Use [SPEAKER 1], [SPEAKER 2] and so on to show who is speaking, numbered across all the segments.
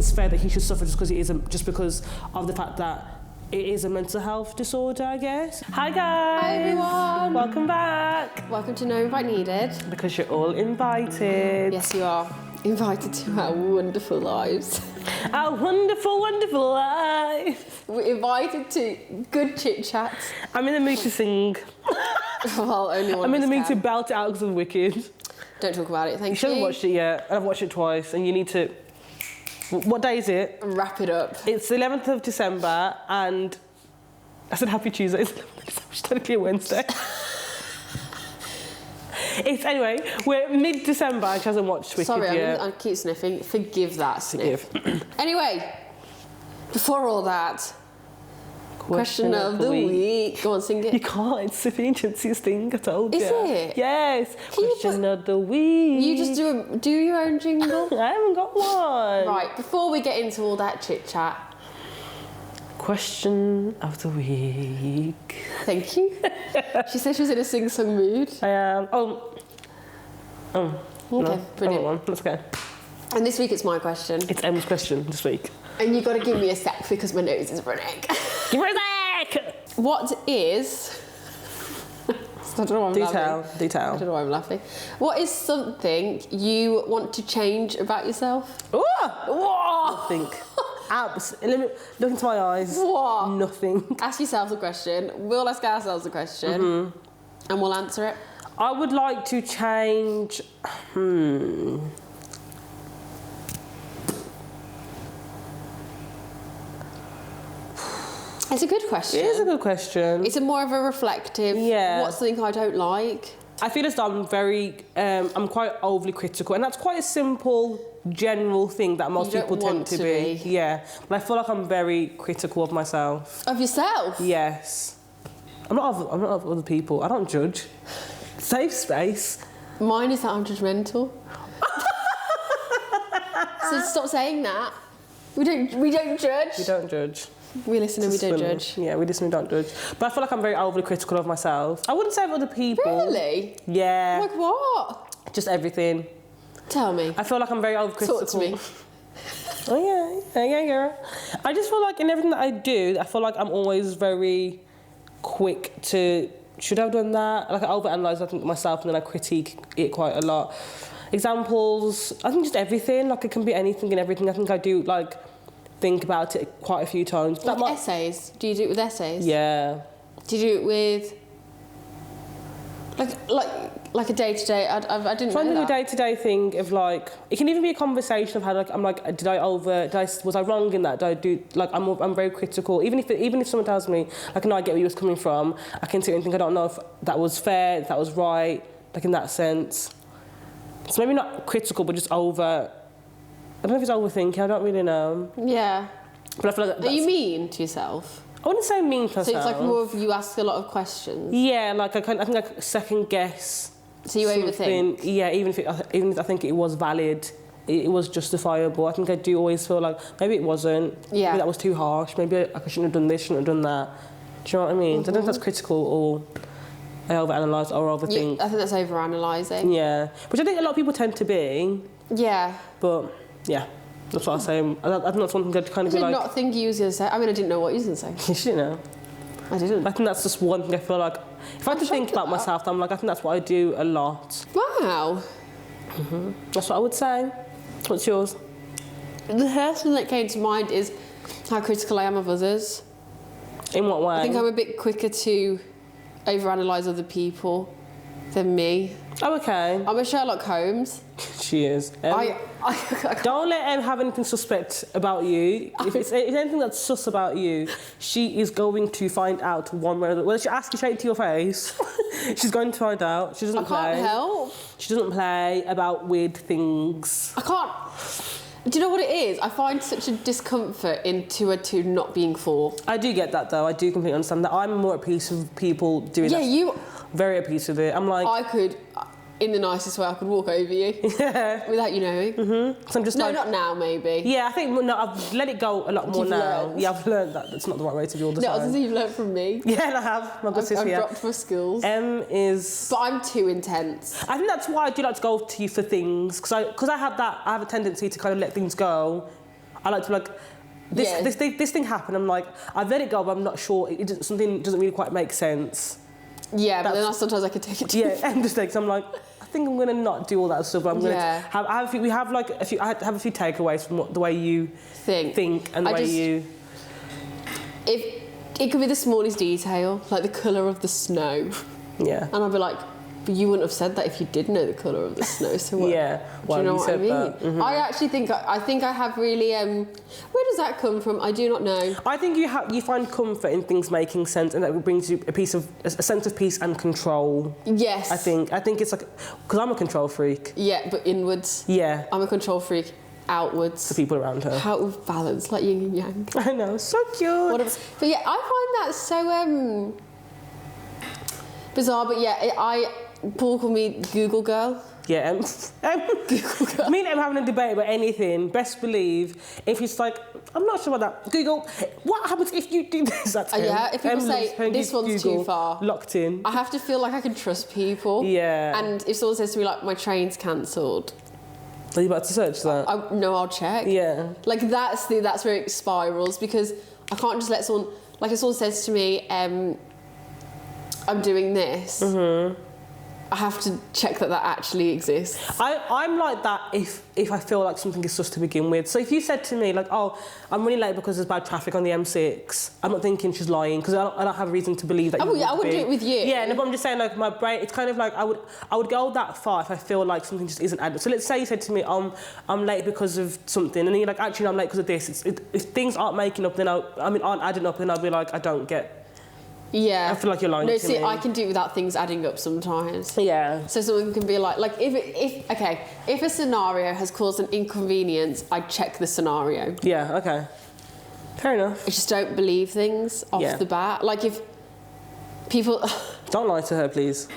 [SPEAKER 1] it's fair that he should suffer just because of the fact that it is a mental health disorder, I guess. Hi guys!
[SPEAKER 2] Hi everyone!
[SPEAKER 1] Welcome back!
[SPEAKER 2] Welcome to No Invite Needed.
[SPEAKER 1] Because you're all invited.
[SPEAKER 2] Yes, you are. Invited to our wonderful lives.
[SPEAKER 1] Our wonderful, wonderful life.
[SPEAKER 2] We're invited to good chit chats.
[SPEAKER 1] I'm in the mood to sing.
[SPEAKER 2] Well, only one.
[SPEAKER 1] I'm in the mood to
[SPEAKER 2] can.
[SPEAKER 1] belt it out because of Wicked.
[SPEAKER 2] Don't talk about it, thank you.
[SPEAKER 1] You should have watched it yet. I've watched it twice, and you need to. What day is it?
[SPEAKER 2] Wrap it up.
[SPEAKER 1] It's the 11th of December, and I said Happy Tuesday. It's 11th of December. It's technically a Wednesday. Anyway, we're mid-December and she hasn't watched Wicked yet.
[SPEAKER 2] I keep sniffing. Forgive that sniff. Anyway, before all that, question of the week. Go on, sing it.
[SPEAKER 1] You can't. It's Sophie and Chintzie's thing, I told you.
[SPEAKER 2] Is it?
[SPEAKER 1] Yes. Question of the week.
[SPEAKER 2] You just do your own jingle?
[SPEAKER 1] I haven't got one.
[SPEAKER 2] Right, before we get into all that chit-chat.
[SPEAKER 1] Question of the week.
[SPEAKER 2] Thank you. She said she was in a sing-song mood.
[SPEAKER 1] I am.
[SPEAKER 2] Okay,
[SPEAKER 1] no,
[SPEAKER 2] brilliant.
[SPEAKER 1] Let's go.
[SPEAKER 2] And this week it's my question.
[SPEAKER 1] It's Em's question this week.
[SPEAKER 2] And you've got to give me a sec because my nose is running.
[SPEAKER 1] Give her a sec!
[SPEAKER 2] What is... I don't know why I'm laughing.
[SPEAKER 1] Detail.
[SPEAKER 2] I don't know why I'm laughing. What is something you want to change about yourself?
[SPEAKER 1] Nothing. Look into my eyes.
[SPEAKER 2] What?
[SPEAKER 1] Nothing.
[SPEAKER 2] Ask yourself the question. We'll ask ourselves the question. And we'll answer it.
[SPEAKER 1] I would like to change...
[SPEAKER 2] It's a good question.
[SPEAKER 1] It is a good question.
[SPEAKER 2] It's a more of a reflective, what's something I don't like?
[SPEAKER 1] I feel as though I'm quite overly critical, and that's quite a simple, general thing that most people tend to be. Yeah, but I feel like I'm very critical of myself.
[SPEAKER 2] Of yourself?
[SPEAKER 1] Yes. I'm not of other people. I don't judge. Safe space.
[SPEAKER 2] Mine is that I'm judgmental. So stop saying that. We don't judge.
[SPEAKER 1] We don't judge.
[SPEAKER 2] We listen and we don't judge.
[SPEAKER 1] Yeah, we listen and don't judge. But I feel like I'm very overly critical of myself. I wouldn't say of other people.
[SPEAKER 2] Really?
[SPEAKER 1] Yeah.
[SPEAKER 2] Like what?
[SPEAKER 1] Just everything.
[SPEAKER 2] Tell me.
[SPEAKER 1] I feel like I'm very overly critical.
[SPEAKER 2] Talk to me.
[SPEAKER 1] Oh yeah, girl. I just feel like in everything that I do, I feel like I'm always very quick to, should I have done that? Like I overanalyze, I think, myself, and then I critique it quite a lot. Examples, I think just everything. Like it can be anything and everything. I think I do like think about it quite a few times.
[SPEAKER 2] Like essays? Do you do it with essays?
[SPEAKER 1] Yeah.
[SPEAKER 2] Do you do it with like a day-to-day? I didn't know that.
[SPEAKER 1] A day-to-day thing of like, it can even be a conversation I've had. Like I'm like, was I wrong in that? Did I do like I'm very critical. Even if someone tells me like, no, I get where you was coming from, I can sit and think I don't know if that was fair, if that was right, like in that sense. So maybe not critical, but just over. I don't know if it's overthinking. I don't really know.
[SPEAKER 2] Yeah.
[SPEAKER 1] But I feel like
[SPEAKER 2] are you mean to yourself?
[SPEAKER 1] I wouldn't say mean to myself.
[SPEAKER 2] So it's like more of you ask a lot of questions.
[SPEAKER 1] Yeah, like I think I second guess.
[SPEAKER 2] So you overthink?
[SPEAKER 1] Yeah, even if I think it was valid, it was justifiable. I think I do always feel like maybe it wasn't.
[SPEAKER 2] Yeah.
[SPEAKER 1] Maybe that was too harsh. Maybe I shouldn't have done this, shouldn't have done that. Do you know what I mean? So I don't know if that's critical or I overanalyse or overthink.
[SPEAKER 2] I think that's overanalyzing.
[SPEAKER 1] Yeah, which I think a lot of people tend to be.
[SPEAKER 2] Yeah.
[SPEAKER 1] But yeah, that's what I say. I think that's one thing I'd kind of be like.
[SPEAKER 2] I did not think you was going to say. I mean, I didn't know what you was going to say.
[SPEAKER 1] You should know.
[SPEAKER 2] I didn't.
[SPEAKER 1] I think that's just one thing I feel like. If I had to think about myself, I'm like, I think that's what I do a lot.
[SPEAKER 2] Wow.
[SPEAKER 1] That's what I would say. What's yours?
[SPEAKER 2] The first thing that came to mind is how critical I am of others.
[SPEAKER 1] In what way?
[SPEAKER 2] I think I'm a bit quicker to overanalyse other people than me.
[SPEAKER 1] Oh, okay.
[SPEAKER 2] I'm a Sherlock Holmes.
[SPEAKER 1] She is.
[SPEAKER 2] I
[SPEAKER 1] Don't let Em have anything suspect about you. If it's anything that's sus about you, she is going to find out one way or the other. Whether she asks you straight to your face, she's going to find out. She doesn't play.
[SPEAKER 2] I can't help.
[SPEAKER 1] She doesn't play about weird things.
[SPEAKER 2] I can't. Do you know what it is? I find such a discomfort in 2 and 2 not being 4.
[SPEAKER 1] I do get that though. I do completely understand that. I'm more at peace with people doing that.
[SPEAKER 2] Yeah, you.
[SPEAKER 1] Very at peace with it. I'm like.
[SPEAKER 2] I could. In the nicest way, I could walk over you.
[SPEAKER 1] Yeah.
[SPEAKER 2] Without you knowing.
[SPEAKER 1] Mm-hmm. So I'm just
[SPEAKER 2] no,
[SPEAKER 1] like,
[SPEAKER 2] not now, maybe.
[SPEAKER 1] Yeah, I think no, I've let it go a lot more now.
[SPEAKER 2] Learned.
[SPEAKER 1] Yeah, I've learned that it's not the right way to be all the time.
[SPEAKER 2] No, I was you've learned from me.
[SPEAKER 1] Yeah, I have. My good
[SPEAKER 2] I've
[SPEAKER 1] sister.
[SPEAKER 2] dropped my skills.
[SPEAKER 1] Em is.
[SPEAKER 2] But I'm too intense.
[SPEAKER 1] I think that's why I do like to go to you for things, because I have a tendency to kind of let things go. I like to be like, this thing happened. I'm like, I've let it go, but I'm not sure. Something doesn't really quite make sense.
[SPEAKER 2] Yeah, but then sometimes I can take it too
[SPEAKER 1] Yeah, end mistakes. I'm like, I think I'm gonna not do all that stuff. But I'm gonna have a few. We have like a few. I have a few takeaways from the way you think and the way you.
[SPEAKER 2] If it could be the smallest detail, like the colour of the snow.
[SPEAKER 1] Yeah.
[SPEAKER 2] And I'd be like, but you wouldn't have said that if you did know the colour of the snow. So what?
[SPEAKER 1] Yeah.
[SPEAKER 2] Do you know what I mean?
[SPEAKER 1] Mm-hmm.
[SPEAKER 2] I actually think I have really. Where does that come from? I do not know.
[SPEAKER 1] I think you find comfort in things making sense, and that brings you a sense of peace and control.
[SPEAKER 2] Yes.
[SPEAKER 1] I think it's like, because I'm a control freak.
[SPEAKER 2] Yeah, but inwards.
[SPEAKER 1] Yeah.
[SPEAKER 2] I'm a control freak. Outwards.
[SPEAKER 1] The people around her.
[SPEAKER 2] How balanced, like yin and yang.
[SPEAKER 1] I know, so cute.
[SPEAKER 2] But yeah, I find that so bizarre. But yeah, Paul called me Google girl.
[SPEAKER 1] Yeah,
[SPEAKER 2] Google girl.
[SPEAKER 1] Me and him having a debate about anything. Best believe if he's like, I'm not sure about that. Google, what happens if you do this? That's him.
[SPEAKER 2] Yeah, if people say this one's
[SPEAKER 1] Google,
[SPEAKER 2] too far,
[SPEAKER 1] locked in.
[SPEAKER 2] I have to feel like I can trust people.
[SPEAKER 1] Yeah.
[SPEAKER 2] And if someone says to me like my train's cancelled,
[SPEAKER 1] are you about to search that?
[SPEAKER 2] I'll check.
[SPEAKER 1] Yeah.
[SPEAKER 2] Like that's where it spirals, because I can't just let someone, like if someone says to me, I'm doing this, I have to check that actually exists.
[SPEAKER 1] I'm like that if I feel like something is sus to begin with. So if you said to me like, oh, I'm running late because there's bad traffic on the M6, I'm not thinking she's lying, because I don't have a reason to believe that.
[SPEAKER 2] I wouldn't do it with you.
[SPEAKER 1] Yeah, no, but I'm just saying, like, my brain, it's kind of like I would go that far if I feel like something just isn't added. So let's say you said to me, I'm late because of something, and then you're like, actually, I'm late because of this. If things aren't making up, then aren't adding up, then I'll be like, I don't get.
[SPEAKER 2] Yeah.
[SPEAKER 1] I feel like you're lying to me.
[SPEAKER 2] No, see, I can do it without things adding up sometimes.
[SPEAKER 1] Yeah.
[SPEAKER 2] So someone can be like if a scenario has caused an inconvenience, I check the scenario.
[SPEAKER 1] Yeah, okay. Fair enough.
[SPEAKER 2] I just don't believe things off the bat. Like if people...
[SPEAKER 1] Don't lie to her, please.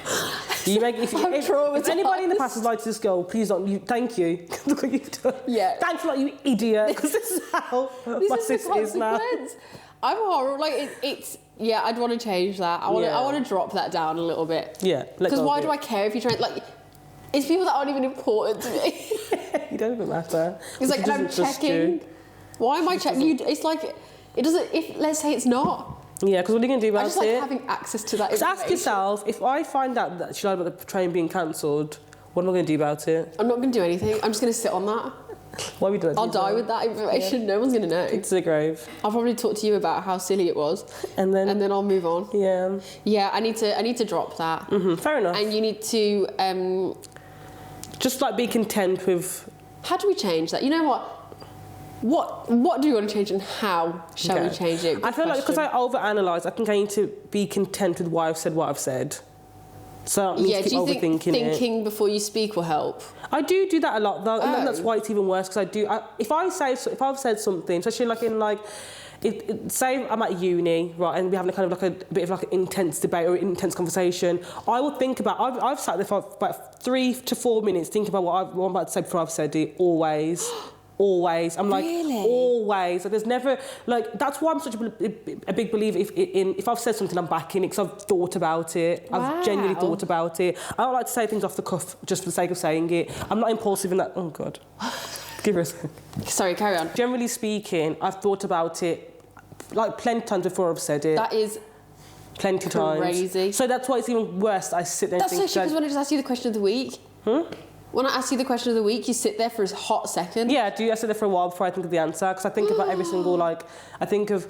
[SPEAKER 1] If anybody in the past has lied to this girl, please don't. Thank you. Look what you've done.
[SPEAKER 2] Yeah.
[SPEAKER 1] Thanks a lot, you idiot. Because this is how my sis is now.
[SPEAKER 2] I'm horrible. Like it's. Yeah, I'd want to change that. I want to drop that down a little bit.
[SPEAKER 1] Yeah.
[SPEAKER 2] Because why do I care if you try? Like, it's people that aren't even important to me.
[SPEAKER 1] You don't even matter.
[SPEAKER 2] It's like, and I'm checking. Why am I checking? It's like it doesn't. If let's say it's not.
[SPEAKER 1] Yeah, because what are you going to do about it?
[SPEAKER 2] I just like having access to that.
[SPEAKER 1] Just ask yourself, if I find out that she lied about the train being cancelled, what am I going to do about it?
[SPEAKER 2] I'm not going to do anything. I'm just going to sit on that.
[SPEAKER 1] Why are we doing that?
[SPEAKER 2] I'll die with that information. Yeah. No one's going to know.
[SPEAKER 1] It's the grave.
[SPEAKER 2] I'll probably talk to you about how silly it was, and then I'll move on.
[SPEAKER 1] Yeah.
[SPEAKER 2] Yeah, I need to drop that.
[SPEAKER 1] Fair enough.
[SPEAKER 2] And you need to
[SPEAKER 1] just like be content with.
[SPEAKER 2] How do we change that? You know what? What do we want to change, and how shall we change it?
[SPEAKER 1] I feel like because I overanalyze, I think I need to be content with why I've said what I've said. So
[SPEAKER 2] do you think thinking before you speak will help?
[SPEAKER 1] I do that a lot though, and that's why it's even worse, because if I've said something, especially like in like, say I'm at uni, right, and we're having a bit of like an intense debate or an intense conversation, I will think about. I've sat there for about 3 to 4 minutes thinking about what I'm about to say before I've said it. Always. I'm like,
[SPEAKER 2] really?
[SPEAKER 1] Always. Like, there's never, like, that's why I'm such a big believer if I've said something, I'm backing it, because I've thought about it.
[SPEAKER 2] Wow.
[SPEAKER 1] I've genuinely thought about it. I don't like to say things off the cuff just for the sake of saying it. I'm not impulsive in that. Oh, God. Give her a second.
[SPEAKER 2] Sorry, carry on.
[SPEAKER 1] Generally speaking, I've thought about it, like, plenty of times before I've said it.
[SPEAKER 2] That is
[SPEAKER 1] plenty times.
[SPEAKER 2] Crazy.
[SPEAKER 1] So that's why it's even worse that I sit there and think...
[SPEAKER 2] That's so because when I just asked you the question of the week... When I ask you the question of the week, you sit there for a hot second.
[SPEAKER 1] Yeah, I sit there for a while before I think of the answer, because I think about every single, like, I think of,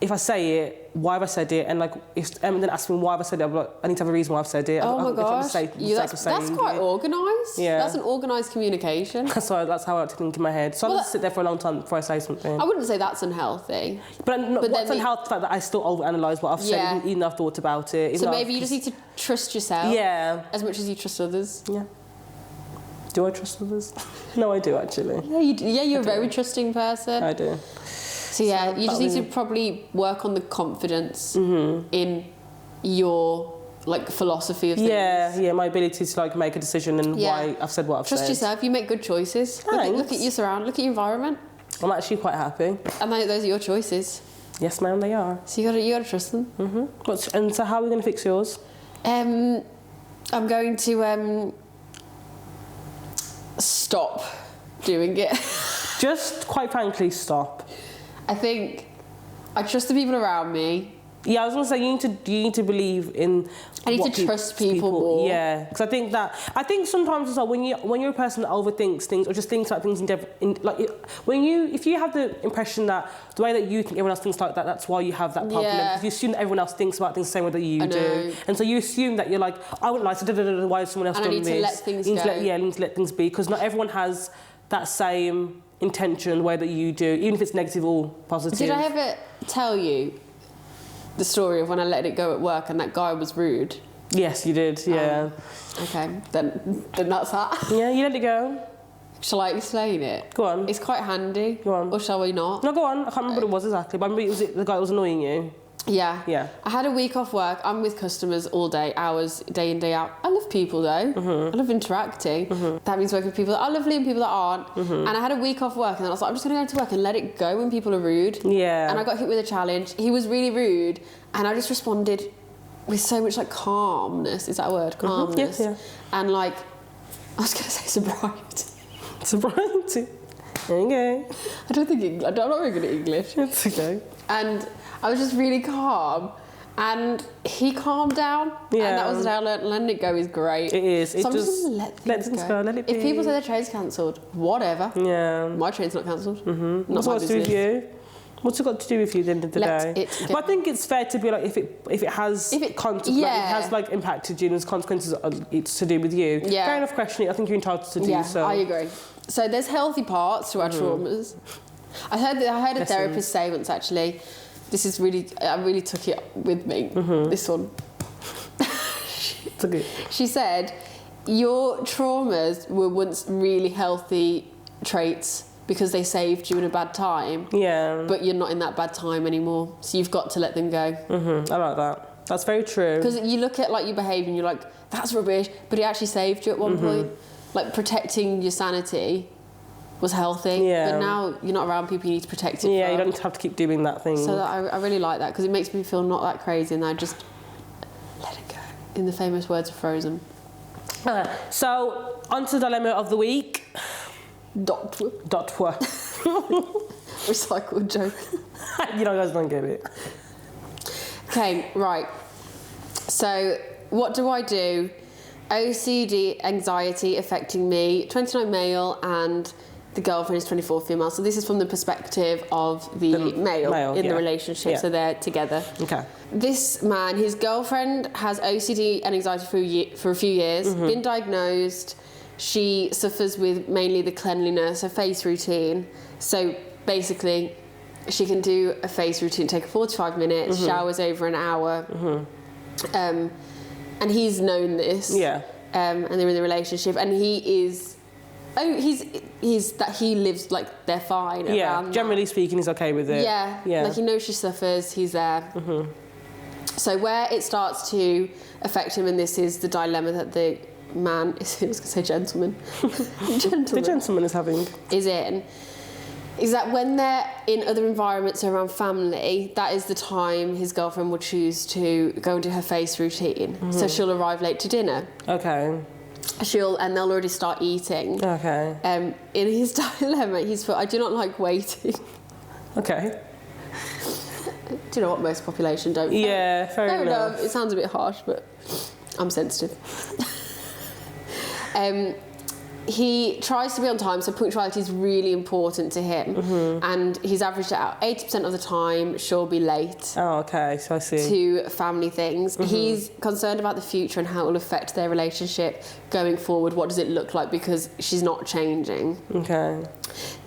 [SPEAKER 1] if I say it, why have I said it, and like, if then ask me why have I said it, I'm like, I need to have a reason why I've said it.
[SPEAKER 2] Oh my gosh, that's quite organised.
[SPEAKER 1] Yeah.
[SPEAKER 2] That's an organised communication.
[SPEAKER 1] That's how I like to think in my head. So I just sit there for a long time before I say something.
[SPEAKER 2] I wouldn't say that's unhealthy.
[SPEAKER 1] But what's unhealthy, the fact that I still overanalyse what I've said, even though I've thought about it.
[SPEAKER 2] So maybe you just need to trust yourself.
[SPEAKER 1] Yeah.
[SPEAKER 2] As much as you trust others.
[SPEAKER 1] Yeah. Do I trust others? No, I do, actually.
[SPEAKER 2] Yeah, you're a very trusting person.
[SPEAKER 1] I do.
[SPEAKER 2] So yeah, you just need to probably work on the confidence in your like philosophy of things.
[SPEAKER 1] Yeah, my ability to like make a decision and why I've said what I've said.
[SPEAKER 2] Trust yourself. You make good choices. Look at your surroundings. Look at your environment.
[SPEAKER 1] I'm actually quite happy.
[SPEAKER 2] And those are your choices.
[SPEAKER 1] Yes, ma'am, they are.
[SPEAKER 2] So you gotta trust them.
[SPEAKER 1] And so how are we going to fix yours?
[SPEAKER 2] I'm going to stop doing it.
[SPEAKER 1] Just, quite frankly, stop.
[SPEAKER 2] I think I trust the people around me.
[SPEAKER 1] Yeah, I was gonna say you need to believe in.
[SPEAKER 2] I need to trust people more.
[SPEAKER 1] Yeah, because I think sometimes as well when you're a person that overthinks things or just thinks about things if you have the impression that the way that you think everyone else thinks like that, that's why you have that problem.
[SPEAKER 2] Yeah.
[SPEAKER 1] Because you assume that everyone else thinks about things the same way that you do, and so you assume that you're like, I wouldn't like to. Why has someone else done this?
[SPEAKER 2] I need to let things go.
[SPEAKER 1] I need to let things be because not everyone has that same intention the way that you do, even if it's negative or positive.
[SPEAKER 2] Did I ever tell you the story of when I let it go at work and that guy was rude?
[SPEAKER 1] Yes, you did, yeah.
[SPEAKER 2] Okay, then that's that.
[SPEAKER 1] Yeah, you let it go.
[SPEAKER 2] Shall I explain it?
[SPEAKER 1] Go on.
[SPEAKER 2] It's quite handy.
[SPEAKER 1] Go on.
[SPEAKER 2] Or shall we not?
[SPEAKER 1] No, go on. I can't remember what it was exactly, but I remember the guy that was annoying you.
[SPEAKER 2] Yeah.
[SPEAKER 1] Yeah.
[SPEAKER 2] I had a week off work. I'm with customers all day, hours, day in, day out. I love people though. I love interacting. That means working with people that are lovely and people that aren't. And I had a week off work and then I was like, I'm just going to go to work and let it go when people are rude.
[SPEAKER 1] Yeah.
[SPEAKER 2] And I got hit with a challenge. He was really rude and I just responded with so much like calmness. Is that a word? Calmness.
[SPEAKER 1] Yeah.
[SPEAKER 2] And like, I was going to say sobriety.
[SPEAKER 1] Sobriety. There you go.
[SPEAKER 2] I'm not very good at English.
[SPEAKER 1] It's okay.
[SPEAKER 2] And I was just really calm. And he calmed down.
[SPEAKER 1] Yeah.
[SPEAKER 2] And that was how letting it go is great.
[SPEAKER 1] It is.
[SPEAKER 2] So I'm just going to let things go.
[SPEAKER 1] Let it be.
[SPEAKER 2] If people say their train's cancelled, whatever.
[SPEAKER 1] Yeah.
[SPEAKER 2] My train's not cancelled.
[SPEAKER 1] What's got to do with you? What's it got to do with you at the end of the
[SPEAKER 2] Let
[SPEAKER 1] day?
[SPEAKER 2] it go.
[SPEAKER 1] But I think it's fair to be like, if it has like impacted you and there's consequences, it's to do with you.
[SPEAKER 2] Yeah.
[SPEAKER 1] Fair enough questioning. I think you're entitled to do so.
[SPEAKER 2] I agree. So there's healthy parts to our traumas. I heard a therapist say once actually, I really took it with me, this one.
[SPEAKER 1] It's okay.
[SPEAKER 2] She said, your traumas were once really healthy traits because they saved you in a bad time.
[SPEAKER 1] Yeah.
[SPEAKER 2] But you're not in that bad time anymore. So you've got to let them go.
[SPEAKER 1] I like that. That's very true.
[SPEAKER 2] Because you look at like your behaviour and you're like, that's rubbish. But it actually saved you at one point. Like protecting your sanity was healthy.
[SPEAKER 1] Yeah.
[SPEAKER 2] But now you're not around people you need to protect it
[SPEAKER 1] Yeah,
[SPEAKER 2] from.
[SPEAKER 1] you don't have to keep doing that thing.
[SPEAKER 2] So I really like that because it makes me feel not that crazy and I just let it go. In the famous words of Frozen.
[SPEAKER 1] So, on to the dilemma of the week.
[SPEAKER 2] Dot
[SPEAKER 1] what?
[SPEAKER 2] recycled joke.
[SPEAKER 1] You guys don't get it.
[SPEAKER 2] Okay, right. So, what do I do? OCD, anxiety affecting me, 29 male and the girlfriend is 24 female. So this is from the perspective of the male in the relationship. Yeah. So they're together.
[SPEAKER 1] Okay.
[SPEAKER 2] This man, his girlfriend has OCD and anxiety for a few years, been diagnosed. She suffers with mainly the cleanliness, her face routine. So basically, she can do a face routine, take 45 minutes, showers over an hour. And he's known this.
[SPEAKER 1] Yeah.
[SPEAKER 2] And they're in the relationship, and he is. Oh, he's that he lives like they're fine.
[SPEAKER 1] Yeah. Generally speaking, he's okay with it.
[SPEAKER 2] Yeah. Yeah. Like he knows she suffers. He's there. So where it starts to affect him, and this is the dilemma that the man, I was going to say gentleman.
[SPEAKER 1] The gentleman is having.
[SPEAKER 2] Is that when they're in other environments around family, that is the time his girlfriend will choose to go into her face routine. So she'll arrive late to dinner.
[SPEAKER 1] Okay.
[SPEAKER 2] And they'll already start eating.
[SPEAKER 1] Okay.
[SPEAKER 2] In his dilemma, he's put, I do not like waiting.
[SPEAKER 1] Okay.
[SPEAKER 2] Do you know what most population don't?
[SPEAKER 1] Yeah, fair enough.
[SPEAKER 2] It sounds a bit harsh, but I'm sensitive. He tries to be on time, so punctuality is really important to him. And he's averaged it out 80% of the time, she'll be late.
[SPEAKER 1] Oh, okay, so I see.
[SPEAKER 2] To family things. He's concerned about the future and how it will affect their relationship going forward. What does it look like? Because she's not changing.
[SPEAKER 1] Okay.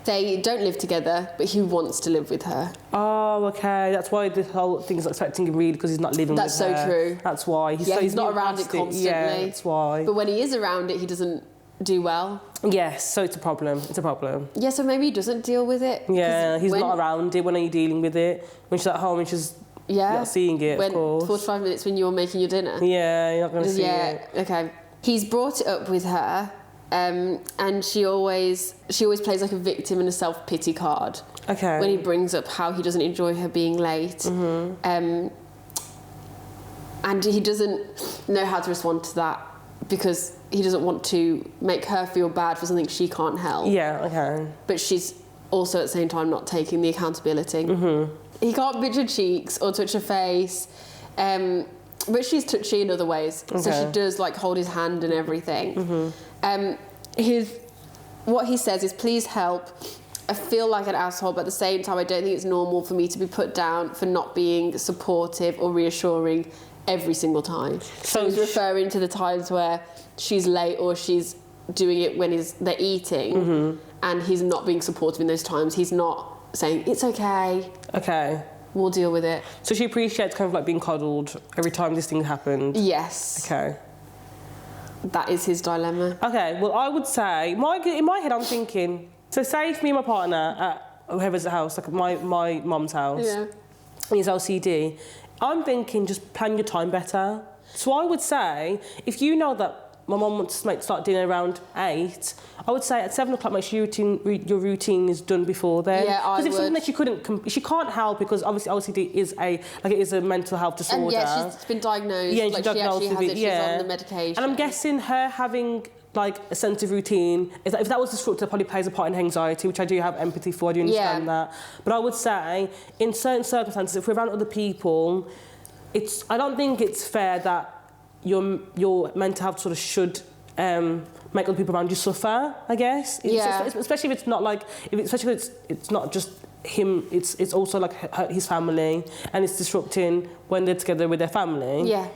[SPEAKER 2] They don't live together, but he wants to live with her.
[SPEAKER 1] Oh, okay. That's why this whole thing is affecting him really, because he's not living with her.
[SPEAKER 2] That's so true.
[SPEAKER 1] That's why.
[SPEAKER 2] He's not around it constantly.
[SPEAKER 1] Yeah, that's why.
[SPEAKER 2] But when he is around it, he doesn't do well.
[SPEAKER 1] Yes, so it's a problem. It's a problem.
[SPEAKER 2] Yeah, so maybe he doesn't deal with it.
[SPEAKER 1] Yeah, he's not around it. When are you dealing with it? When she's at home and she's not seeing it, of course.
[SPEAKER 2] 45 minutes when you're making your dinner.
[SPEAKER 1] Yeah, you're not going to see it.
[SPEAKER 2] Yeah, okay. He's brought it up with her, and she always plays like a victim and a self-pity card.
[SPEAKER 1] Okay.
[SPEAKER 2] When he brings up how he doesn't enjoy her being late. And he doesn't know how to respond to that because he doesn't want to make her feel bad for something she can't help.
[SPEAKER 1] Yeah, okay.
[SPEAKER 2] But she's also at the same time not taking the accountability. He can't pinch her cheeks or touch her face, but she's touchy in other ways. So she does like hold his hand and everything. What he says is, please help. I feel like an asshole, but at the same time, I don't think it's normal for me to be put down for not being supportive or reassuring every single time. So he's referring to the times where she's late or she's doing it when they're eating, and he's not being supportive in those times. He's not saying, it's okay. Okay. We'll deal with it.
[SPEAKER 1] So she appreciates kind of like being coddled every time this thing happened?
[SPEAKER 2] Yes.
[SPEAKER 1] Okay.
[SPEAKER 2] That is his dilemma. Okay,
[SPEAKER 1] well, I would say, in my head, I'm thinking, so say if me and my partner at whoever's house, like my mum's house, and he's OCD, I'm thinking just plan your time better. So I would say, if you know that my mum wants to start dinner around 8, I would say at 7 o'clock make sure your routine is done before then.
[SPEAKER 2] Yeah, I would.
[SPEAKER 1] Because if something that she can't help, because obviously OCD is a mental health disorder.
[SPEAKER 2] And yeah, she's been diagnosed.
[SPEAKER 1] Yeah,
[SPEAKER 2] like she actually has it. She's on the medication.
[SPEAKER 1] And I'm guessing her having like a sense of routine, if that was disrupted, it probably plays a part in anxiety, which I do have empathy for. I do understand that. But I would say, in certain circumstances, if we're around other people, I don't think it's fair that your mental health sort of should make other people around you suffer, I guess. Especially if it's not like, especially if it's not just him, it's also like his family, and it's disrupting when they're together with their family. Yeah.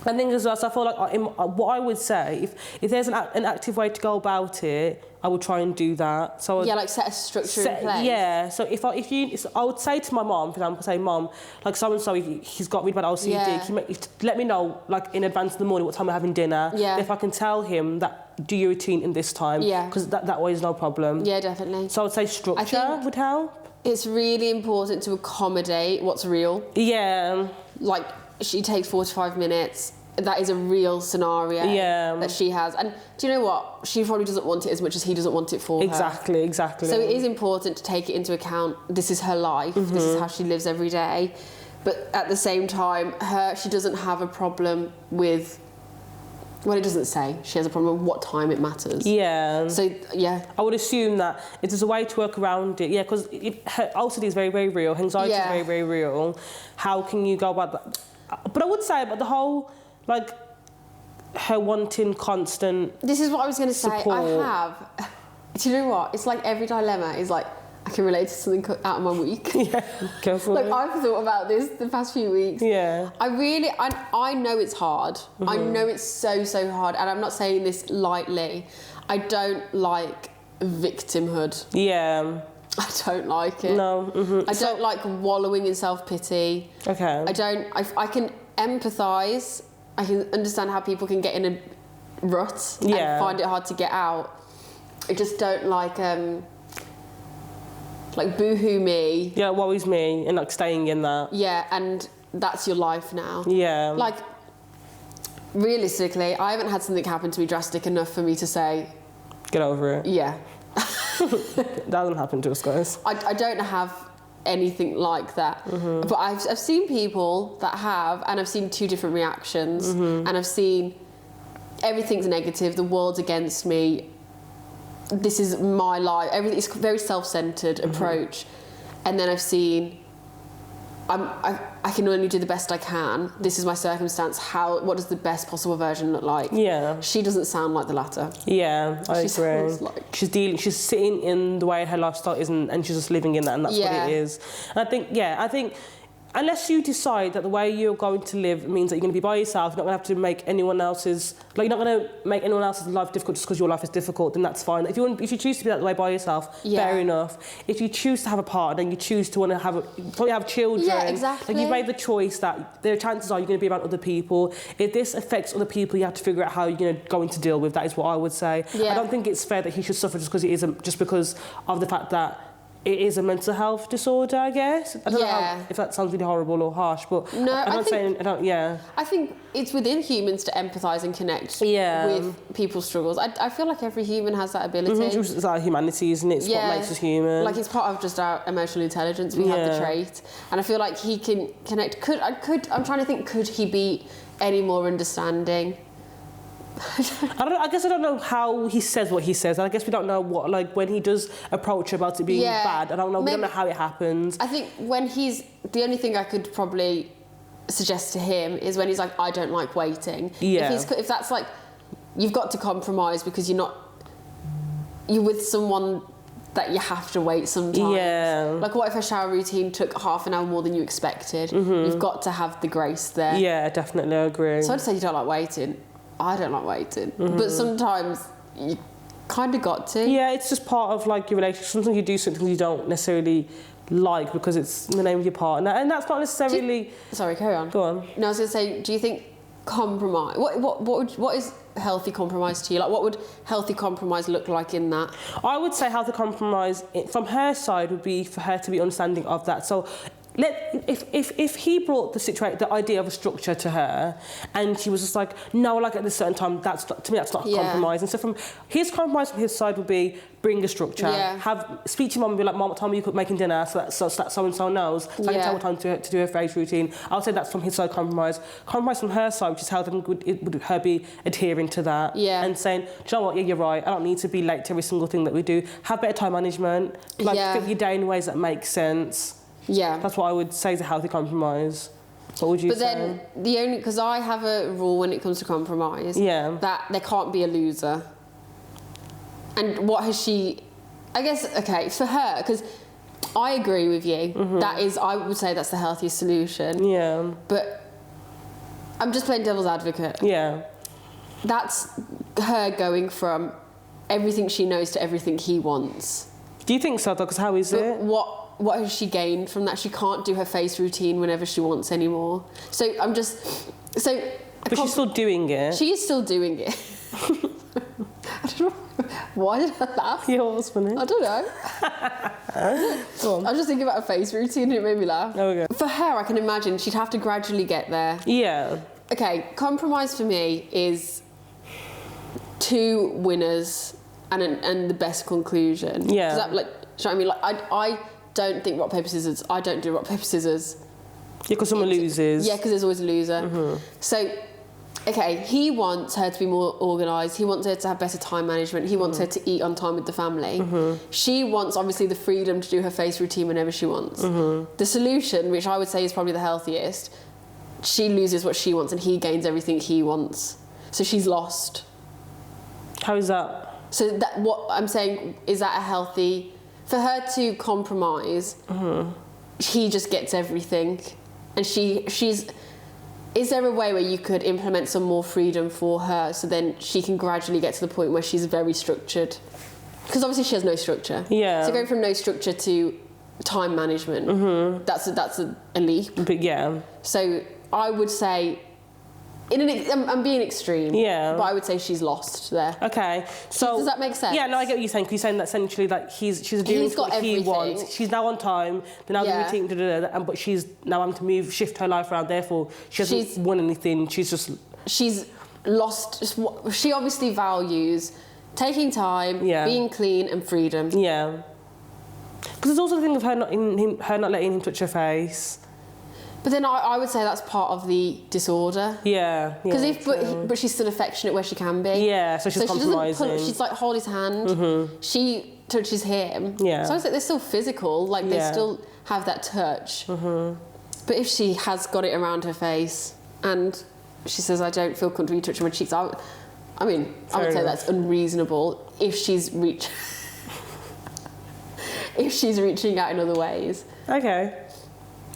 [SPEAKER 1] I think as well, so I feel like what I would say, if there's an active way to go about it, I would try and do that. So
[SPEAKER 2] like set a structure in place.
[SPEAKER 1] Yeah. So I would say to my mom, for example, Mom, like so and so, he's got really bad OCD. Can you let me know, like in advance in the morning, what time we're having dinner. Yeah. If I can tell him that, do your routine in this time. Yeah. Because that way is no problem.
[SPEAKER 2] Yeah, definitely.
[SPEAKER 1] So I would say structure would help.
[SPEAKER 2] It's really important to accommodate what's real. Yeah. Like, she takes 45 minutes. That is a real scenario that she has. And do you know what? She probably doesn't want it as much as he doesn't want it for her.
[SPEAKER 1] Exactly.
[SPEAKER 2] So it is important to take it into account. This is her life. This is how she lives every day. But at the same time, she doesn't have a problem with... Well, it doesn't say. She has a problem with what time it matters. Yeah. So, yeah.
[SPEAKER 1] I would assume that if there's a way to work around it, because her OCD is very, very real. Anxiety is very, very real. How can you go about that? But I would say about the whole... like her wanting constant
[SPEAKER 2] This is what I was going to say.
[SPEAKER 1] support.
[SPEAKER 2] I have. Do you know what? It's like every dilemma is like, I can relate to something out of my week.
[SPEAKER 1] Yeah, go for it.
[SPEAKER 2] I've thought about this the past few weeks. Yeah. I know it's hard. I know it's so, so hard. And I'm not saying this lightly. I don't like victimhood. Yeah. I don't like it. No. I don't like wallowing in self-pity. Okay. I can empathise. I can understand how people can get in a rut and find it hard to get out. I just don't like boohoo me.
[SPEAKER 1] Yeah, worries me, and like staying in that.
[SPEAKER 2] Yeah, and that's your life now.
[SPEAKER 1] Yeah.
[SPEAKER 2] Like, realistically, I haven't had something happen to me drastic enough for me to say...
[SPEAKER 1] Get over it.
[SPEAKER 2] Yeah.
[SPEAKER 1] That doesn't happen to us, guys.
[SPEAKER 2] I don't have anything like that. But I've seen people that have, and I've seen two different reactions, and I've seen everything's negative, the world's against me, this is my life, everything. It's a very self-centered approach. And then I've seen I can only do the best I can. This is my circumstance. What does the best possible version look like? Yeah. She doesn't sound like the latter.
[SPEAKER 1] Yeah, I agree. She's sitting in the way her lifestyle isn't, and she's just living in that, and that's what it is. And I think unless you decide that the way you're going to live means that you're going to be by yourself, you're not going to have to make anyone else's, you're not going to make anyone else's life difficult just because your life is difficult, then that's fine. If you choose to be that way by yourself, fair enough. If you choose to have a partner, then you choose to want to probably have children.
[SPEAKER 2] Yeah, exactly.
[SPEAKER 1] You've made the choice that the chances are you're going to be around other people. If this affects other people, you have to figure out how you're going to deal with that, is what I would say. Yeah. I don't think it's fair that he should suffer just because of the fact that it is a mental health disorder, I guess. I don't know if that sounds really horrible or harsh, but
[SPEAKER 2] no,
[SPEAKER 1] I
[SPEAKER 2] think it's within humans to empathise and connect with people's struggles. I feel like every human has that ability.
[SPEAKER 1] It's our humanity, isn't it? It's what makes us human.
[SPEAKER 2] Like, it's part of just our emotional intelligence. We have the trait. And I feel like he can connect. I'm trying to think, could he be any more understanding?
[SPEAKER 1] I guess I don't know how he says what he says. I guess we don't know what, like, when he does approach her about it being bad. I don't know. We don't know how it happens.
[SPEAKER 2] I think when the only thing I could probably suggest to him is when he's like, I don't like waiting.
[SPEAKER 1] Yeah.
[SPEAKER 2] If that's like, you've got to compromise because you're with someone that you have to wait sometimes.
[SPEAKER 1] Yeah.
[SPEAKER 2] Like, what if a shower routine took half an hour more than you expected? You've got to have the grace there.
[SPEAKER 1] Yeah, definitely, I agree.
[SPEAKER 2] So I'd say you don't like waiting. I don't like waiting. But sometimes you kind of got to.
[SPEAKER 1] Yeah, it's just part of, like, your relationship. Sometimes you do something you don't necessarily like because it's the name of your partner, and that's not necessarily...
[SPEAKER 2] Sorry, carry on.
[SPEAKER 1] Go on.
[SPEAKER 2] No, I was going to say, do you think compromise... What is healthy compromise to you? Like, what would healthy compromise look like in that?
[SPEAKER 1] I would say healthy compromise from her side would be for her to be understanding of that. So if he brought the idea of a structure to her and she was just like, no, like at a certain time, that's not compromise. And so from his compromise from his side would be bring a structure, speak to your mum and be like, Mum, what time are you making dinner, so that so-and-so knows, so I can tell what time to do her face routine. I would say that's from his side compromise. Compromise from her side, which is how would her be adhering to that and saying, do you know what, yeah, you're right, I don't need to be late to every single thing that we do. Have better time management, fit your day in ways that make sense.
[SPEAKER 2] Yeah.
[SPEAKER 1] That's what I would say is a healthy compromise. What would you say?
[SPEAKER 2] But then, because I have a rule when it comes to compromise, that there can't be a loser. And what has she... I guess, okay, for her, because I agree with you. That is, I would say that's the healthiest solution.
[SPEAKER 1] Yeah.
[SPEAKER 2] But I'm just playing devil's advocate.
[SPEAKER 1] Yeah.
[SPEAKER 2] That's her going from everything she knows to everything he wants.
[SPEAKER 1] Do you think so, though? Because how is it?
[SPEAKER 2] What has she gained from that? She can't do her face routine whenever she wants anymore. So I'm just... But
[SPEAKER 1] she's still doing it.
[SPEAKER 2] She is still doing it. I don't know. Why did I laugh?
[SPEAKER 1] Yeah, what was funny?
[SPEAKER 2] I don't know.
[SPEAKER 1] Go on.
[SPEAKER 2] I was just thinking about a face routine and it made me laugh.
[SPEAKER 1] Okay.
[SPEAKER 2] For her, I can imagine she'd have to gradually get there.
[SPEAKER 1] Yeah.
[SPEAKER 2] Okay, compromise for me is 2 winners and the best conclusion.
[SPEAKER 1] Yeah.
[SPEAKER 2] That, like, do you know what I mean? Like, I don't think rock, paper, scissors. I don't do rock, paper, scissors.
[SPEAKER 1] Yeah, because someone loses.
[SPEAKER 2] Yeah, because there's always a loser. So, okay, he wants her to be more organised. He wants her to have better time management. He wants her to eat on time with the family. She wants, obviously, the freedom to do her face routine whenever she wants. The solution, which I would say is probably the healthiest, she loses what she wants and he gains everything he wants. So she's lost.
[SPEAKER 1] How is that?
[SPEAKER 2] So that, what I'm saying, is that a healthy... For her to compromise, he just gets everything. And she's... Is there a way where you could implement some more freedom for her so then she can gradually get to the point where she's very structured? Because obviously she has no structure.
[SPEAKER 1] Yeah.
[SPEAKER 2] So going from no structure to time management, that's a leap.
[SPEAKER 1] But yeah.
[SPEAKER 2] So I would say... I'm being extreme.
[SPEAKER 1] Yeah.
[SPEAKER 2] But I would say she's lost there.
[SPEAKER 1] Okay. So
[SPEAKER 2] does that make sense?
[SPEAKER 1] Yeah, no, I get what you're saying. Because you're saying that essentially, like, she's doing what he wants. She's now on time. They're now doing routine, but she's now having to shift her life around. Therefore, she hasn't won anything. She's
[SPEAKER 2] lost. She obviously values taking time, being clean, and freedom.
[SPEAKER 1] Yeah. Because there's also the thing of her not letting him touch her face.
[SPEAKER 2] But then I would say that's part of the disorder.
[SPEAKER 1] Yeah.
[SPEAKER 2] But she's still affectionate where she can be.
[SPEAKER 1] Yeah, so she's compromising.
[SPEAKER 2] She's like, hold his hand. She touches him.
[SPEAKER 1] Yeah.
[SPEAKER 2] So I was like, they're still physical. Like, they still have that touch. But if she has got it around her face and she says, I don't feel comfortable touching my cheeks, I would say that's unreasonable if she's reaching out in other ways.
[SPEAKER 1] Okay.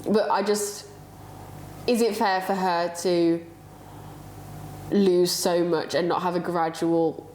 [SPEAKER 2] But is it fair for her to lose so much and not have a gradual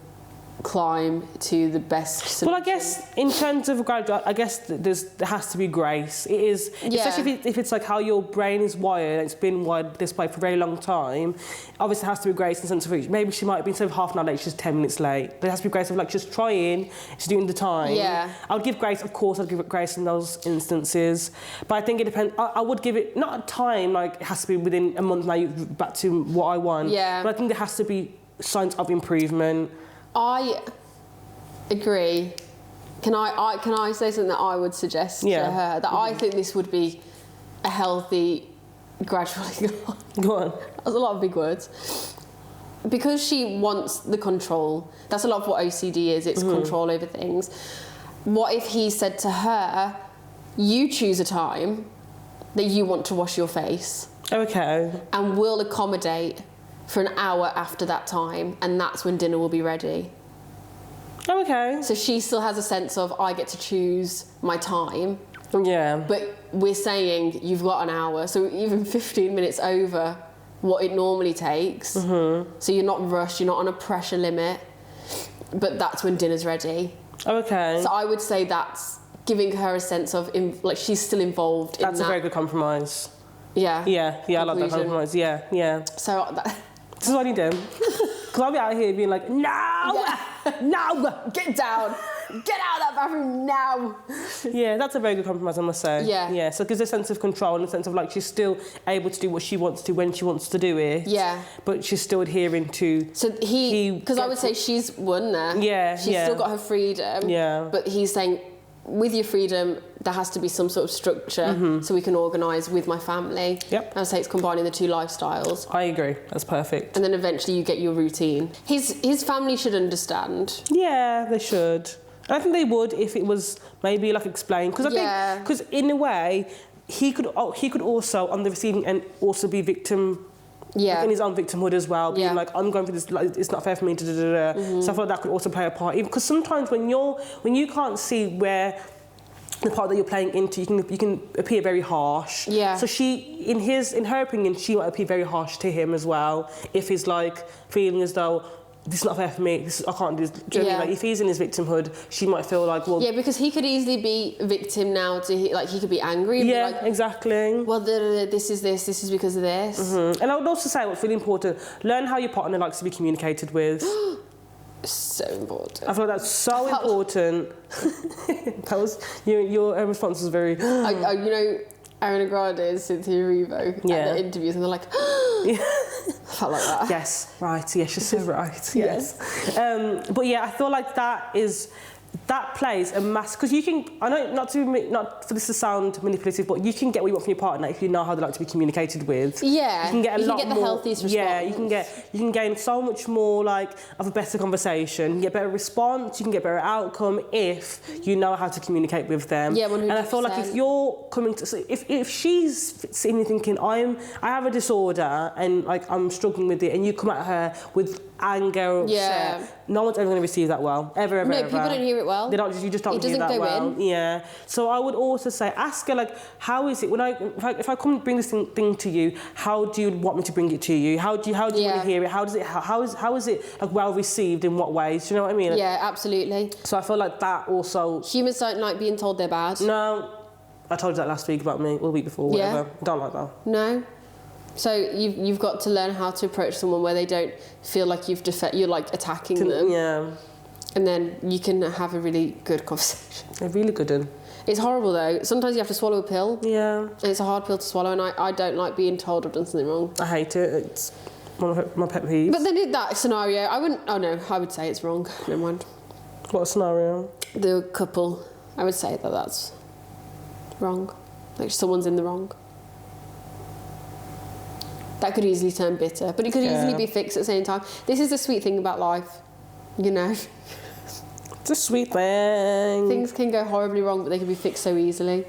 [SPEAKER 2] climb to the best solution?
[SPEAKER 1] Well, I guess in terms of gradual, I guess there has to be grace. It is, especially if it's like how your brain is wired, and it's been wired this way for a very long time. Obviously, there has to be grace in the sense of maybe she might have been instead of half an hour late, she's 10 minutes late. There has to be grace of like just trying, she's doing the time.
[SPEAKER 2] Yeah.
[SPEAKER 1] I would give grace, of course, I'd give it grace in those instances. But I think it depends. I would give it not a time like it has to be within a month now. You're back to what I want.
[SPEAKER 2] Yeah.
[SPEAKER 1] But I think there has to be signs of improvement.
[SPEAKER 2] I agree. Can I say something that I would suggest to her? That I think this would be a healthy, gradually...
[SPEAKER 1] Go on.
[SPEAKER 2] That's a lot of big words. because she wants the control, that's a lot of what OCD is, it's control over things. What if he said to her, you choose a time that you want to wash your face?
[SPEAKER 1] Okay.
[SPEAKER 2] And we'll accommodate for an hour after that time, and that's when dinner will be ready.
[SPEAKER 1] Okay.
[SPEAKER 2] So she still has a sense of, I get to choose my time.
[SPEAKER 1] Yeah.
[SPEAKER 2] But we're saying you've got an hour, so even 15 minutes over what it normally takes. So you're not rushed, you're not on a pressure limit, but that's when dinner's ready.
[SPEAKER 1] Okay.
[SPEAKER 2] So I would say that's giving her a sense of, like, she's still involved in that.
[SPEAKER 1] That's a very good compromise.
[SPEAKER 2] Yeah.
[SPEAKER 1] Yeah, I like that compromise. Yeah.
[SPEAKER 2] So
[SPEAKER 1] This is what you do. Because I'll be out here being like, no, no,
[SPEAKER 2] get down. Get out of that bathroom now.
[SPEAKER 1] Yeah, that's a very good compromise, I must say.
[SPEAKER 2] Yeah.
[SPEAKER 1] So it gives a sense of control and a sense of like she's still able to do what she wants to when she wants to do it.
[SPEAKER 2] Yeah.
[SPEAKER 1] But she's still adhering to...
[SPEAKER 2] So because I would say she's won there.
[SPEAKER 1] Yeah,
[SPEAKER 2] She's still got her freedom.
[SPEAKER 1] Yeah.
[SPEAKER 2] But he's saying, with your freedom, there has to be some sort of structure so we can organise with my family.
[SPEAKER 1] Yep.
[SPEAKER 2] I would say it's combining the two lifestyles.
[SPEAKER 1] I agree. That's perfect.
[SPEAKER 2] And then eventually you get your routine. His family should understand.
[SPEAKER 1] Yeah, they should. And I think they would if it was maybe like explained. Because I think, because in a way, he could also, on the receiving end, also be victim.
[SPEAKER 2] Yeah.
[SPEAKER 1] In his own victimhood as well, being like, I'm going through this, like, it's not fair for me, So I feel like that could also play a part. Because sometimes when you can't see where the part that you're playing into, you can appear very harsh.
[SPEAKER 2] Yeah.
[SPEAKER 1] So in her opinion, she might appear very harsh to him as well, if he's like feeling as though, this is not fair for me, I can't do this. Do you know what I mean? Like, if he's in his victimhood, she might feel like, well...
[SPEAKER 2] Yeah, because he could easily be a victim now, he could be angry. And
[SPEAKER 1] yeah,
[SPEAKER 2] be like,
[SPEAKER 1] exactly.
[SPEAKER 2] Well, this is because of this.
[SPEAKER 1] And I would also say what's really important, learn how your partner likes to be communicated with.
[SPEAKER 2] So important.
[SPEAKER 1] I feel like that's so important. That was... Your response was very...
[SPEAKER 2] Ariana Grande and Cynthia Erivo at the interviews, and they're like, I felt like that.
[SPEAKER 1] Yes, right. Yes, you're so right. Yes. But yeah, I feel like that plays a because you can, I know not for this to sound manipulative, but you can get what you want from your partner if you know how they like to be communicated with.
[SPEAKER 2] Yeah,
[SPEAKER 1] you can get
[SPEAKER 2] the healthiest response.
[SPEAKER 1] Yeah, you can gain so much more like of a better conversation. You can get better response. You can get better outcome if you know how to communicate with them.
[SPEAKER 2] Yeah, 100%.
[SPEAKER 1] And I feel like if you're coming to, if she's sitting here thinking I have a disorder and like I'm struggling with it, and you come at her with anger or upset, no one's ever going to receive that well. Ever.
[SPEAKER 2] No, people don't hear it well.
[SPEAKER 1] They don't. You just don't hear that well. In. Yeah. So I would also say, ask her like, how is it when if I come and bring this thing to you? How do you want me to bring it to you? How do you want to hear it? How is it like well received? In what ways? Do you know what I mean?
[SPEAKER 2] Yeah, absolutely.
[SPEAKER 1] So I feel like that also.
[SPEAKER 2] Humans don't like being told they're bad.
[SPEAKER 1] No, I told you that last week about me, or the week before, whatever.
[SPEAKER 2] Yeah.
[SPEAKER 1] Don't like that.
[SPEAKER 2] No. So you've got to learn how to approach someone where they don't feel like you're like attacking them.
[SPEAKER 1] Yeah.
[SPEAKER 2] And then you can have a really good conversation.
[SPEAKER 1] A really good one.
[SPEAKER 2] It's horrible though. Sometimes you have to swallow a pill. Yeah. And it's a hard pill to swallow, and I don't like being told I've done something wrong.
[SPEAKER 1] I hate it. It's one of my pet peeves.
[SPEAKER 2] But then in that scenario, I wouldn't. Oh no, I would say it's wrong. Never mind.
[SPEAKER 1] What scenario?
[SPEAKER 2] The couple. I would say that's wrong. Like someone's in the wrong. That could easily turn bitter, but it could easily be fixed at the same time. This is the sweet thing about life, you know.
[SPEAKER 1] It's a sweet thing.
[SPEAKER 2] Things can go horribly wrong, but they can be fixed so easily.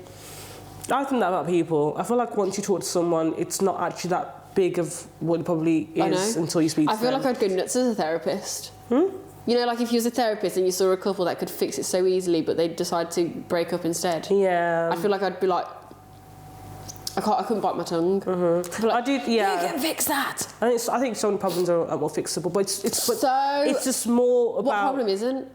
[SPEAKER 1] I think that about people. I feel like once you talk to someone, it's not actually that big of what it probably is until you speak to them.
[SPEAKER 2] I feel like I'd go nuts as a therapist. You know, like if you was a therapist and you saw a couple that could fix it so easily, but they decide to break up instead.
[SPEAKER 1] Yeah.
[SPEAKER 2] I feel like I'd be like, I couldn't bite my tongue. Like,
[SPEAKER 1] I did, yeah.
[SPEAKER 2] You can fix that.
[SPEAKER 1] And I think some problems are more fixable, but it's just more about...
[SPEAKER 2] What problem isn't?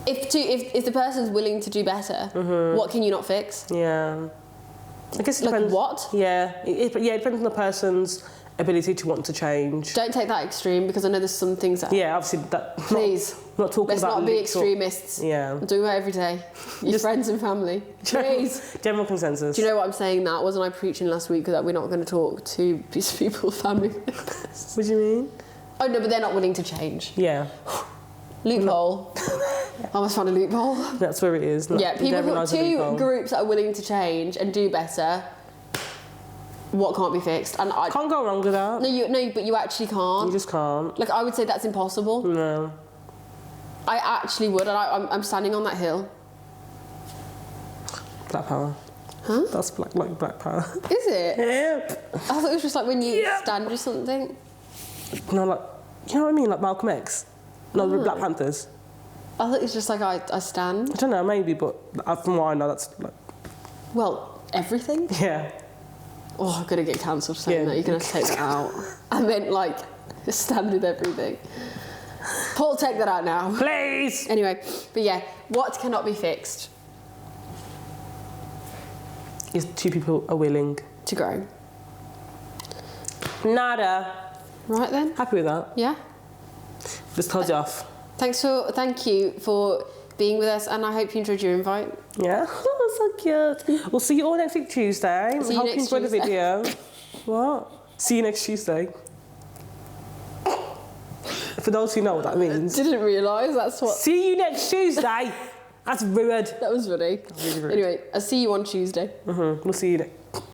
[SPEAKER 2] If the person's willing to do better, what can you not fix?
[SPEAKER 1] Yeah. I guess it depends.
[SPEAKER 2] Like what?
[SPEAKER 1] Yeah. It depends on the person's ability to want to change.
[SPEAKER 2] Don't take that extreme, because I know there's some things that...
[SPEAKER 1] Yeah, obviously that...
[SPEAKER 2] Please.
[SPEAKER 1] Not talking
[SPEAKER 2] Let's
[SPEAKER 1] about...
[SPEAKER 2] not be extremists.
[SPEAKER 1] Yeah.
[SPEAKER 2] I'm doing that every day. Your friends and family. Please.
[SPEAKER 1] General consensus.
[SPEAKER 2] Do you know what I'm saying that? Wasn't I preaching last week that we're not going to talk to people, family members?
[SPEAKER 1] What do you mean?
[SPEAKER 2] Oh no, but they're not willing to change.
[SPEAKER 1] Yeah.
[SPEAKER 2] Loophole. I almost found a loophole.
[SPEAKER 1] That's where it is.
[SPEAKER 2] Yeah, two groups that are willing to change and do better. What can't be fixed? And I
[SPEAKER 1] Can't go wrong with that.
[SPEAKER 2] no, but you actually can't.
[SPEAKER 1] You just can't.
[SPEAKER 2] Like I would say that's impossible.
[SPEAKER 1] No.
[SPEAKER 2] I actually would, and I'm standing on that hill.
[SPEAKER 1] Black power.
[SPEAKER 2] Huh?
[SPEAKER 1] That's black power.
[SPEAKER 2] Is it?
[SPEAKER 1] Yep.
[SPEAKER 2] I thought it was just like when you stand with something.
[SPEAKER 1] No, like, you know what I mean? Like Malcolm X. No, the Black Panthers.
[SPEAKER 2] I thought it's just like I stand.
[SPEAKER 1] I don't know, maybe, but from what I know, that's like...
[SPEAKER 2] Well, everything?
[SPEAKER 1] Yeah.
[SPEAKER 2] Oh, I'm gonna get cancelled saying that. You're gonna have to take that out. I meant like stand with everything. Paul, take that out now.
[SPEAKER 1] Please!
[SPEAKER 2] Anyway, but yeah, what cannot be fixed?
[SPEAKER 1] Is two people are willing.
[SPEAKER 2] To grow.
[SPEAKER 1] Nada.
[SPEAKER 2] Right then?
[SPEAKER 1] Happy with that.
[SPEAKER 2] Yeah?
[SPEAKER 1] Just told you off.
[SPEAKER 2] Thank you for being with us, and I hope you enjoyed your invite.
[SPEAKER 1] Yeah? Oh, so cute. We'll see you all next week Tuesday.
[SPEAKER 2] See you
[SPEAKER 1] Hope you
[SPEAKER 2] next
[SPEAKER 1] enjoyed the
[SPEAKER 2] Tuesday.
[SPEAKER 1] video. What? See you next Tuesday. For those who know what that means.
[SPEAKER 2] Didn't realise that's what...
[SPEAKER 1] See you next Tuesday. That's rude.
[SPEAKER 2] That was funny.
[SPEAKER 1] Really rude.
[SPEAKER 2] Anyway, I'll see you on Tuesday.
[SPEAKER 1] We'll see you next.